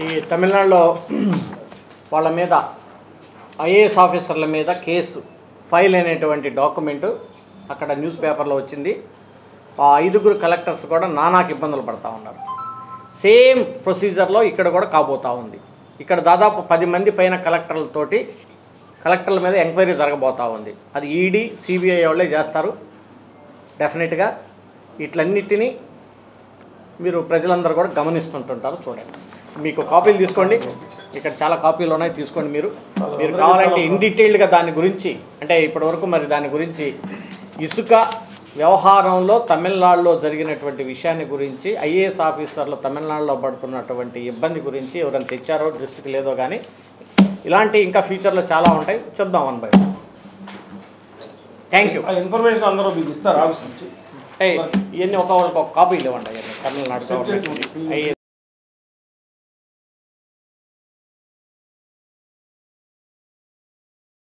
ఈ తమిళనాడులో వాళ్ళ మీద ఐఏఎస్ ఆఫీసర్ల మీద కేసు ఫైల్ అనేటువంటి డాక్యుమెంటు అక్కడ న్యూస్ పేపర్లో వచ్చింది. ఆ 5గురు కలెక్టర్స్ కూడా నానాకి ఇబ్బందులు పడతా ఉన్నారు. సేమ్ ప్రొసీజర్లో ఇక్కడ కూడా కాబోతూ ఉంది. ఇక్కడ దాదాపు 10 మంది పైన కలెక్టర్ల మీద ఎంక్వైరీ జరగబోతూ ఉంది. అది ఈడీ సిబిఐ వాళ్ళే చేస్తారు డెఫినెట్గా. వీటిలన్నిటినీ మీరు ప్రజలందరూ కూడా గమనిస్తుంటుంటారు. చూడండి, మీకు కాపీలు తీసుకోండి, ఇక్కడ చాలా కాపీలు ఉన్నాయి, తీసుకోండి. మీరు కావాలంటే ఇన్ డీటెయిల్డ్గా దాని గురించి, అంటే ఇప్పటివరకు మరి దాని గురించి ఇసుక వ్యవహారంలో తమిళనాడులో జరిగినటువంటి విషయాన్ని గురించి, ఐఏఎస్ ఆఫీసర్లు తమిళనాడులో పడుతున్నటువంటి ఇబ్బంది గురించి ఎవరైనా తెచ్చారో దృష్టికి లేదో కానీ ఇలాంటి ఇంకా ఫ్యూచర్లో చాలా ఉంటాయి. చూద్దాం 1 by 1. Thank you. ఇన్ఫర్మేషన్ అందరూ మీకు ఇస్తారు ఆఫీస్ నుంచి. ఇవన్నీ ఒక కాపీలు ఇవ్వండి. తమిళనాడు